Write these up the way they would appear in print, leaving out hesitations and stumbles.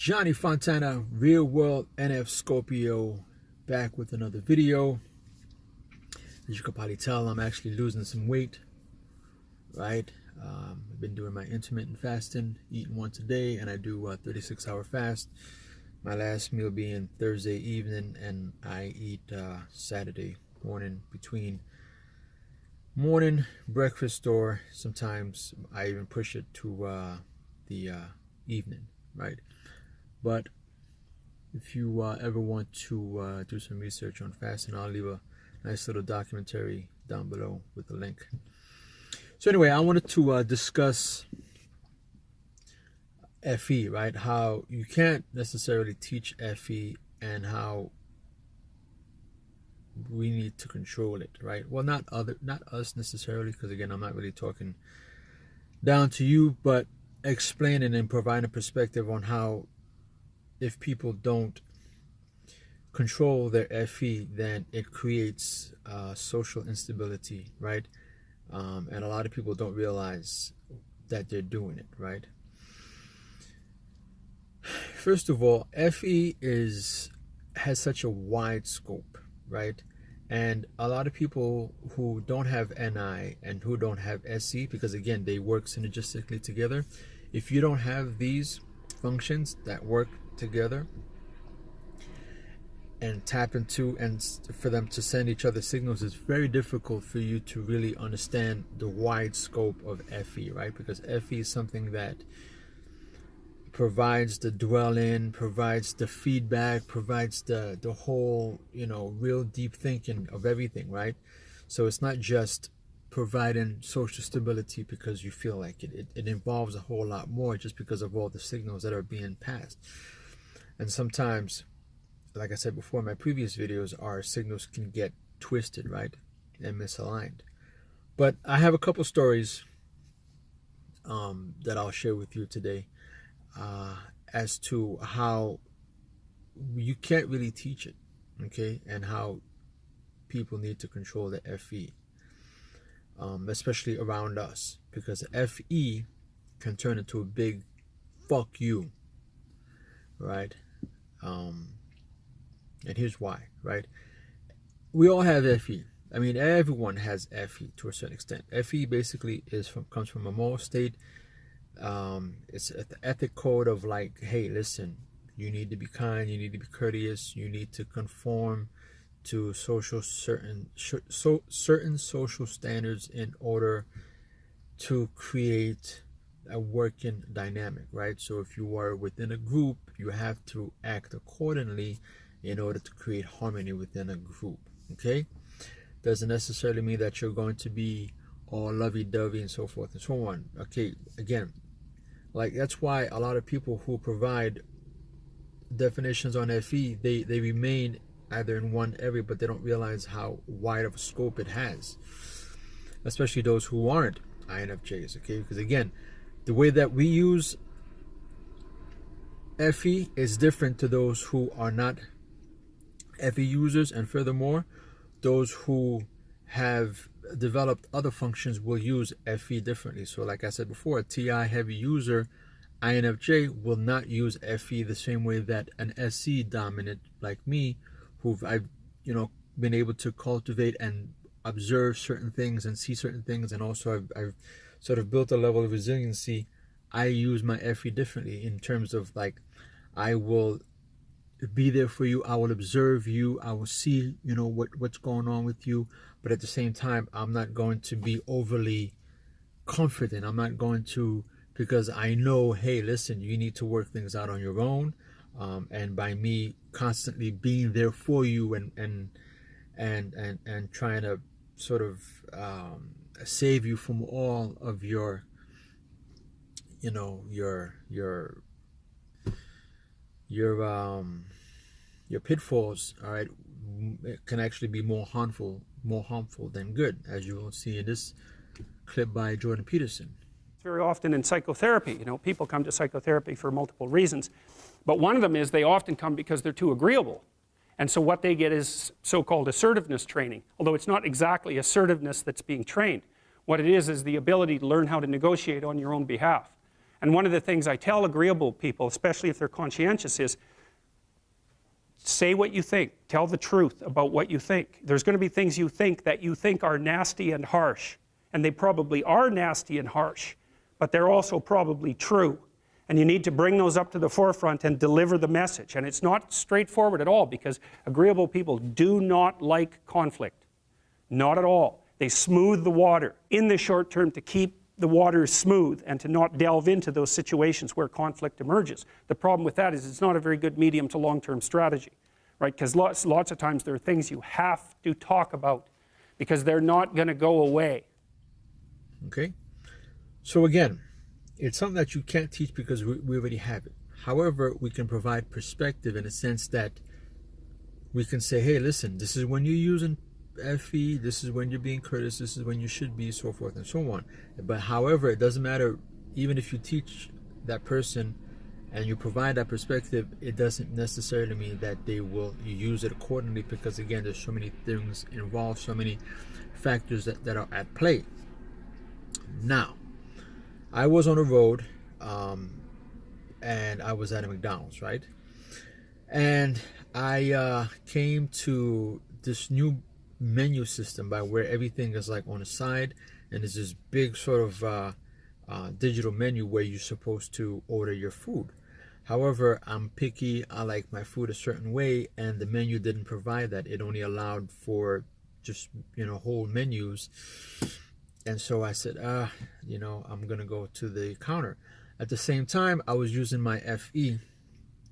Johnny Fontana, Real World NF Scorpio, back with another video. As you can probably tell, I'm actually losing some weight, right? I've been doing my intermittent fasting, eating once a day, and I do a 36-hour fast. My last meal being Thursday evening, and I eat Saturday morning between morning breakfast, or sometimes I even push it to the evening, right? But if you ever want to do some research on fasting, I'll leave a nice little documentary down below with the link. So anyway, I wanted to discuss FE, right? How you can't necessarily teach FE and how we need to control it, right? Well, not us necessarily, because again, I'm not really talking down to you, but explaining and providing a perspective on how if people don't control their FE, then it creates social instability, right? And a lot of people don't realize that they're doing it, right? First of all, FE has such a wide scope, right? And a lot of people who don't have NI and who don't have SE, because again, they work synergistically together. If you don't have these functions that work together and tap into, and for them to send each other signals, it's very difficult for you to really understand the wide scope of FE, right? Because FE is something that provides the dwell-in, provides the feedback, provides the whole, real deep thinking of everything, right? So it's not just providing social stability because you feel like it. It involves a whole lot more, just because of all the signals that are being passed. And sometimes, like I said before in my previous videos, our signals can get twisted, right, and misaligned. But I have a couple stories that I'll share with you today as to how you can't really teach it, okay, and how people need to control the FE, especially around us, because FE can turn into a big fuck you, right? And here's why, right? We all have FE. I mean, everyone has FE to a certain extent. FE basically comes from a moral state. It's the ethic code of like, hey, listen, you need to be kind, you need to be courteous, you need to conform to certain social standards in order to create a working dynamic, right? So if you are within a group, you have to act accordingly in order to create harmony within a group, okay? Doesn't necessarily mean that you're going to be all lovey-dovey and so forth and so on, okay? Again, like, that's why a lot of people who provide definitions on FE, they remain either in one area, but they don't realize how wide of a scope it has, especially those who aren't INFJs, okay? Because again, the way that we use FE is different to those who are not FE users, and furthermore, those who have developed other functions will use FE differently. So like I said before, a TI heavy user, INFJ, will not use FE the same way that an SC dominant like me, who I've been able to cultivate and observe certain things and see certain things, and also I've sort of built a level of resiliency. I use my FE differently, in terms of like, I will be there for you, I will observe you, I will see what's going on with you, but at the same time, I'm not going to be overly confident. I'm not going to, because I know, hey, listen, you need to work things out on your own, and by me constantly being there for you and trying to sort of save you from all of your pitfalls, all right, it can actually be more harmful than good, as you will see in this clip by Jordan Peterson. Very often in psychotherapy, people come to psychotherapy for multiple reasons, but one of them is they often come because they're too agreeable. And so what they get is so-called assertiveness training, although it's not exactly assertiveness that's being trained. What it is the ability to learn how to negotiate on your own behalf. And one of the things I tell agreeable people, especially if they're conscientious, is say what you think. Tell the truth about what you think. There's going to be things you think that you think are nasty and harsh. And they probably are nasty and harsh, but they're also probably true. And you need to bring those up to the forefront and deliver the message. And it's not straightforward at all, because agreeable people do not like conflict. Not at all. They smooth the water in the short term to keep the water smooth and to not delve into those situations where conflict emerges. The problem with that is it's not a very good medium to long-term strategy, right? Because lots of times there are things you have to talk about because they're not going to go away. Okay? So again, it's something that you can't teach because we already have it. However, we can provide perspective in a sense that we can say, hey, listen, this is when you're using FE, this is when you're being courteous, this is when you should be, so forth and so on. But however, it doesn't matter, even if you teach that person and you provide that perspective, it doesn't necessarily mean that they will use it accordingly, because again, there's so many things involved, so many factors that are at play. Now, I was on the road and I was at a McDonald's, right? And I came to this new menu system by where everything is like on the side, and there's this big sort of digital menu where you're supposed to order your food. However, I'm picky. I like my food a certain way, and the menu didn't provide that. It only allowed for just, whole menus. And so I said, I'm going to go to the counter. At the same time, I was using my FE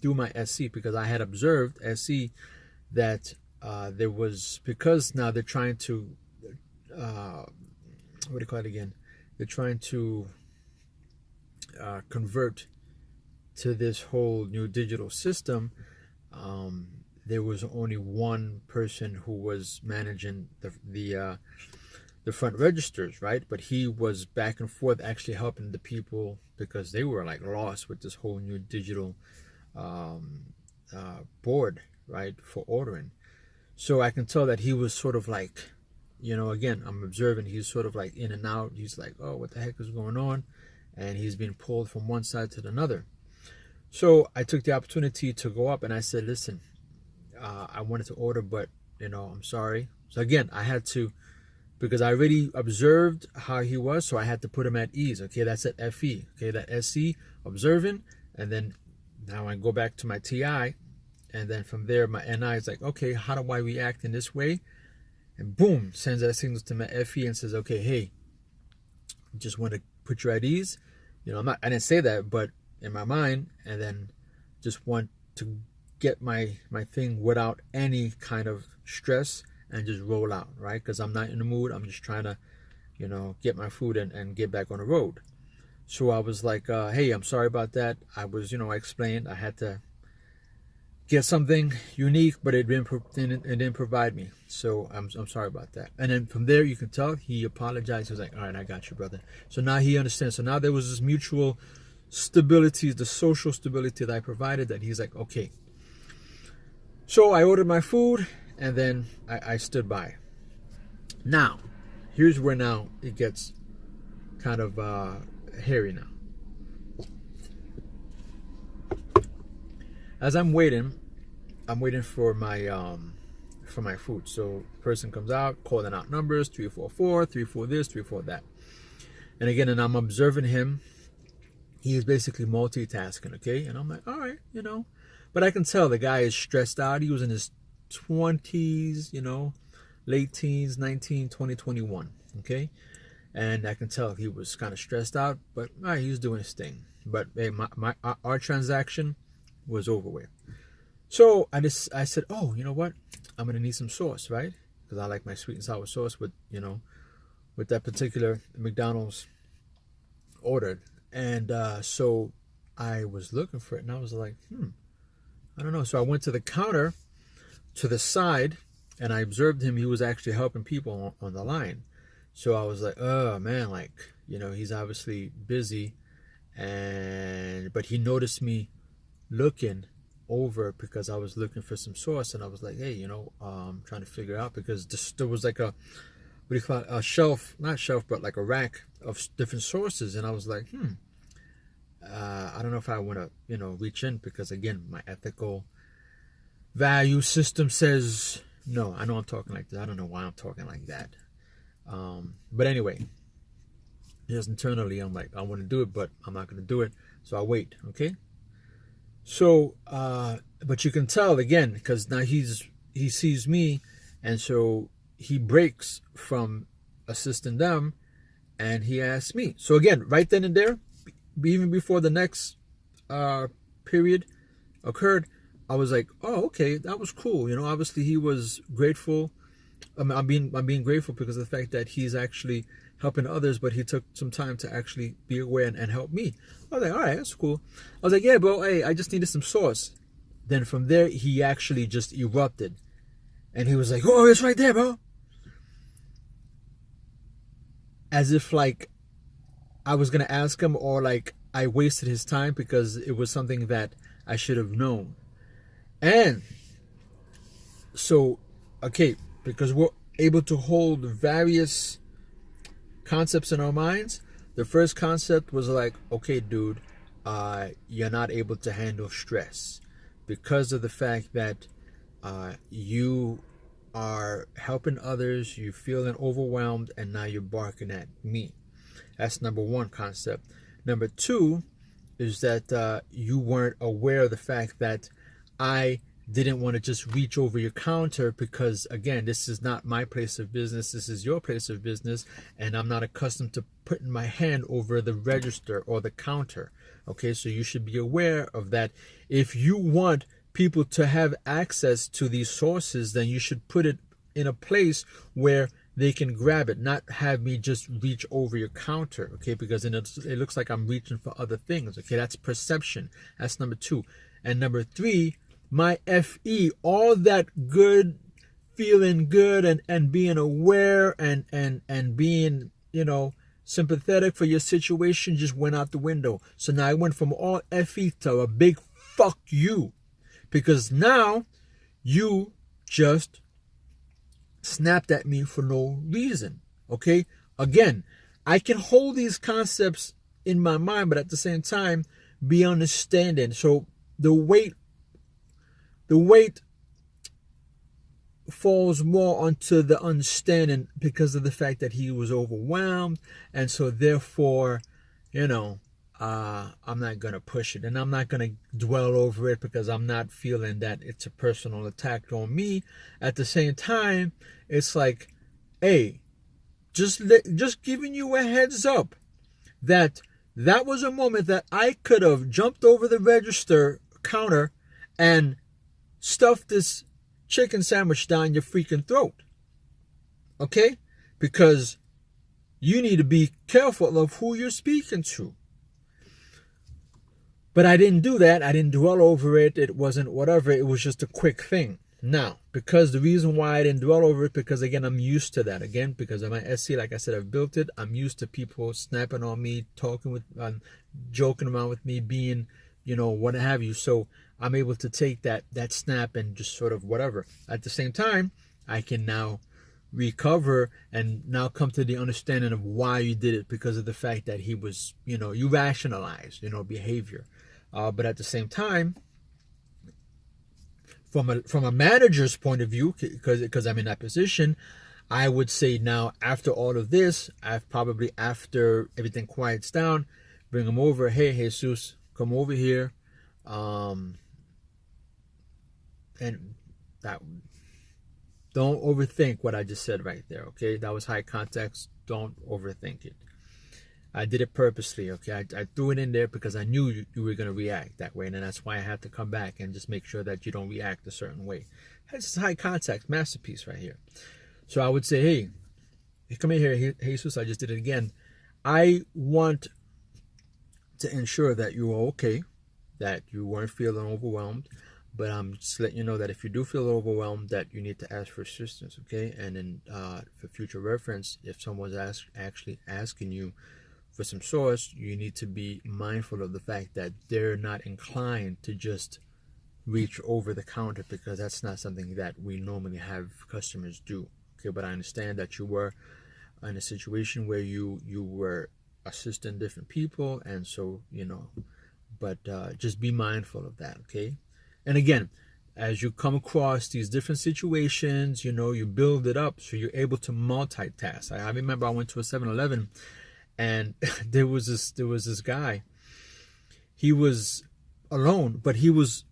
through my SC, because I had observed SC that there was, because now they're trying to, what do you call it again? They're trying to convert to this whole new digital system. There was only one person who was managing the front registers, right? But he was back and forth actually helping the people, because they were like lost with this whole new digital board, right, for ordering. So I can tell that he was sort of like, again, I'm observing, he's sort of like in and out. He's like, oh, what the heck is going on? And he's being pulled from one side to another. So I took the opportunity to go up and I said, listen, I wanted to order, but, I'm sorry. So again, I had to, because I already observed how he was, so I had to put him at ease. Okay, that's at FE. Okay, that SC, observing, and then now I go back to my TI, and then from there my NI is like, okay, how do I react in this way? And boom, sends that signal to my FE and says, okay, hey, just want to put you at ease. I didn't say that, but in my mind, and then just want to get my thing without any kind of stress and just roll out, right? Because I'm not in the mood. I'm just trying to, get my food and get back on the road. So I was like, hey, I'm sorry about that. I was, I explained I had to get something unique, but it didn't provide me. So I'm sorry about that. And then from there, you can tell he apologized. He was like, all right, I got you, brother. So now he understands. So now there was this mutual stability, the social stability that I provided, that he's like, okay. So I ordered my food, and then I stood by. Now, here's where now it gets kind of hairy now. As I'm waiting for my food. So person comes out, calling out numbers, 344, 34 this, 34 that. And again, and I'm observing him. He is basically multitasking, okay? And I'm like, all right, But I can tell the guy is stressed out. He was in his 20s, late teens, 19, 20, 21, okay? And I can tell he was kind of stressed out, but he was doing his thing. But hey, our transaction was over with. So I said, oh, you know what? I'm going to need some sauce, right? Because I like my sweet and sour sauce with that particular McDonald's ordered. And so I was looking for it, and I was like, I don't know. So I went to the counter to the side, and I observed him. He was actually helping people on the line. So I was like, oh, man, he's obviously busy. But he noticed me looking over because I was looking for some sauce, and I was like, hey, I'm trying to figure out, because there was like a, what do you call it, a shelf, not shelf, but like a rack of different sauces. And I was like, I don't know if I want to, reach in, because again, my ethical value system says no. I know I'm talking like that. I don't know why I'm talking like that. But anyway, just internally, I'm like, I want to do it, but I'm not going to do it. So I wait. Okay. So, but you can tell again, because now he sees me, and so he breaks from assisting them, and he asks me. So again, right then and there, even before the next period occurred, I was like, oh, okay, that was cool. Obviously he was grateful. I'm being grateful because of the fact that he's actually helping others, but he took some time to actually be aware and help me. I was like, all right, that's cool. I was like, yeah, bro, hey, I just needed some sauce. Then from there, he actually just erupted. And he was like, oh, it's right there, bro. As if like I was going to ask him, or like I wasted his time because it was something that I should have known. And so, okay, because we're able to hold various concepts in our minds. The first concept was like, okay, dude, you're not able to handle stress because of the fact that you are helping others, you're feeling overwhelmed, and now you're barking at me. That's number one concept. Number two is that you weren't aware of the fact that I didn't want to just reach over your counter, because again, this is not my place of business, this is your place of business, and I'm not accustomed to putting my hand over the register or the counter. Okay, so you should be aware of that. If you want people to have access to these sources, then you should put it in a place where they can grab it, not have me just reach over your counter. Okay, because then it looks like I'm reaching for other things. Okay, that's perception. That's number two. And number three, my FE, all that good, feeling good, and being aware and being, sympathetic for your situation just went out the window. So now I went from all FE to a big fuck you, because now you just snapped at me for no reason. Okay, again, I can hold these concepts in my mind, but at the same time be understanding. So the weight falls more onto the understanding because of the fact that he was overwhelmed, and so therefore, I'm not gonna push it, and I'm not gonna dwell over it because I'm not feeling that it's a personal attack on me. At the same time, it's like, hey, just giving you a heads up that was a moment that I could have jumped over the register counter and stuff this chicken sandwich down your freaking throat. Okay? Because you need to be careful of who you're speaking to. But I didn't do that. I didn't dwell over it. It wasn't whatever. It was just a quick thing. Now, because the reason why I didn't dwell over it, because again, I'm used to that. Again, because of my SC, like I said, I've built it. I'm used to people snapping on me, talking with, joking around with me, being, what have you. So I'm able to take that snap and just sort of whatever. At the same time, I can now recover and now come to the understanding of why you did it, because of the fact that he was, you rationalize, behavior. But at the same time, from a manager's point of view, because I'm in that position, I would say now, after all of this, after everything quiets down, bring him over. Hey, Jesus, come over here. And that, don't overthink what I just said right there, okay? That was high context. Don't overthink it. I did it purposely, okay? I threw it in there because I knew you were going to react that way, and then that's why I had to come back and just make sure that you don't react a certain way. That's high context masterpiece right here. So I would say, hey, come in here, Jesus, I just did it again. I want to ensure that you are okay, that you weren't feeling overwhelmed, but I'm just letting you know that if you do feel overwhelmed, that you need to ask for assistance, okay? And then for future reference, if someone's actually asking you for some source, you need to be mindful of the fact that they're not inclined to just reach over the counter, because that's not something that we normally have customers do, okay? But I understand that you were in a situation where you were assisting different people, and so but just be mindful of that, okay? And again, as you come across these different situations, you build it up so you're able to multitask. I remember I went to a 7-Eleven, and there was this guy. He was alone, but he was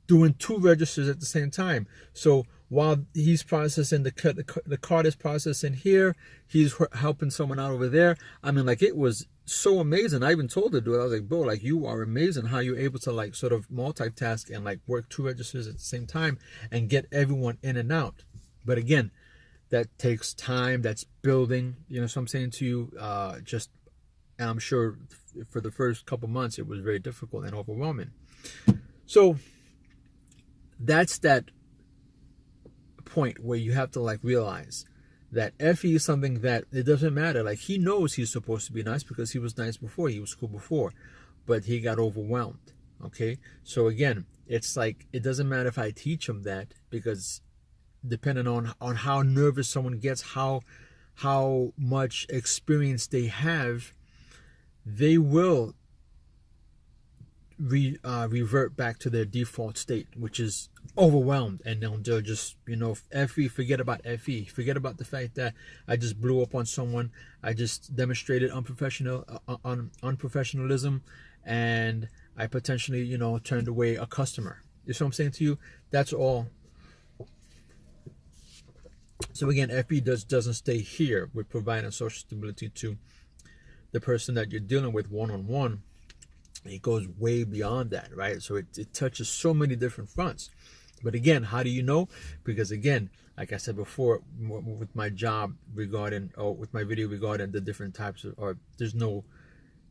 doing 2 registers at the same time. So while he's processing the card is processing here, he's helping someone out over there. I mean, like, it was so amazing. I even told the dude, I was like, bro, like, you are amazing how you're able to, like, sort of multitask and, like, work 2 registers at the same time and get everyone in and out. But again, that takes time. That's building. So I'm saying to you, and I'm sure for the first couple months it was very difficult and overwhelming. So that's that point where you have to, like, realize that FE is something that it doesn't matter. Like, he knows he's supposed to be nice because he was nice before, he was cool before, but he got overwhelmed. Okay, so again, it's like, it doesn't matter if I teach him that, because depending on how nervous someone gets, how much experience they have, they will revert back to their default state, which is overwhelmed, and they'll just FE, forget about FE, forget about the fact that I just blew up on someone, I just demonstrated unprofessionalism, and I potentially turned away a customer. You see what I'm saying to you? That's all. So again, FE doesn't stay here with providing social stability to the person that you're dealing with one-on-one. It goes way beyond that, right? So it touches so many different fronts. But again, how do you know? Because again, like I said before, with my job regarding, or with my video regarding the different types of, or there's no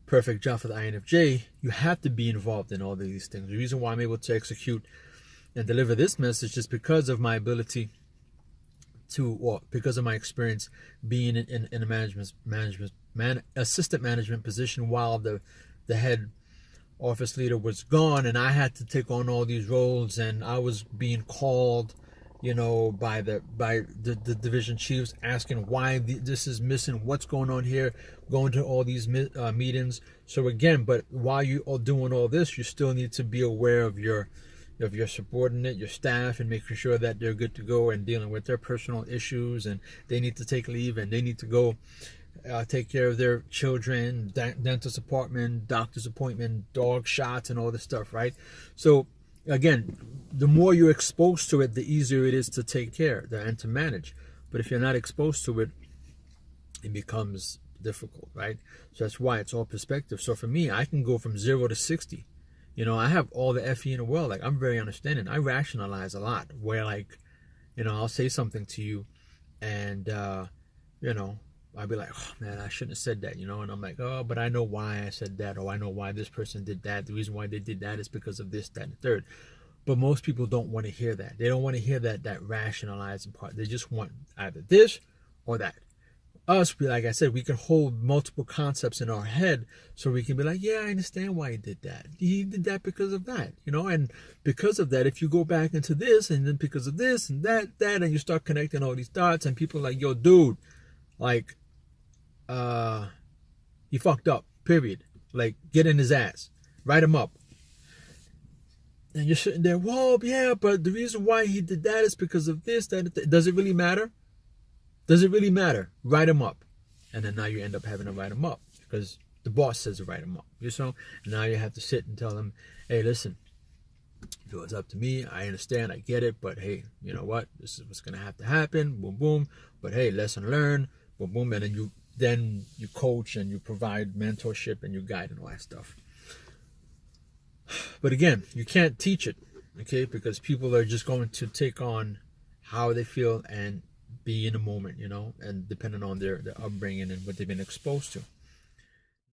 perfect job for the INFJ, you have to be involved in all of these things. The reason why I'm able to execute and deliver this message is because of my ability to, or because of my experience being in a assistant management position while the head office leader was gone, and I had to take on all these roles, and I was being called by the division chiefs, asking why this is missing, what's going on here, going to all these meetings. So again, but while you are doing all this, you still need to be aware of your subordinate, your staff, and making sure that they're good to go and dealing with their personal issues, and they need to take leave, and they need to go take care of their children, dentist appointment, doctor's appointment, dog shots, and all this stuff, right? So again, the more you're exposed to it, the easier it is to take care and to manage. But if you're not exposed to it, it becomes difficult, right? So that's why it's all perspective. So for me, I can go from 0 to 60. I have all the FE in the world. Like, I'm very understanding. I rationalize a lot, where, like, I'll say something to you, and I'll be like, oh man, I shouldn't have said that, and I'm like, oh, but I know why I said that, or I know why this person did that. The reason why they did that is because of this, that, and the third. But most people don't want to hear that. They don't want to hear that rationalizing part. They just want either this or that. Us, like I said, we can hold multiple concepts in our head, so we can be like, yeah, I understand why he did that. He did that because of that, and because of that, if you go back into this, and then because of this and that, and you start connecting all these dots, and people are like, yo, dude, like, he fucked up, period. Like, get in his ass, write him up. And you're sitting there, well, yeah, but the reason why he did that is because of this, that. Does it really matter? Does it really matter? Write him up. And then now you end up having to write him up because the boss says to write him up. And now you have to sit and tell him, hey, listen, if it was up to me, I understand, I get it, but hey, you know what? This is what's going to have to happen. Boom, boom. But hey, lesson learned. Boom, boom. And then you coach and you provide mentorship and you guide and all that stuff. But again, you can't teach it, okay? Because people are just going to take on how they feel and be in the moment, and depending on their upbringing and what they've been exposed to.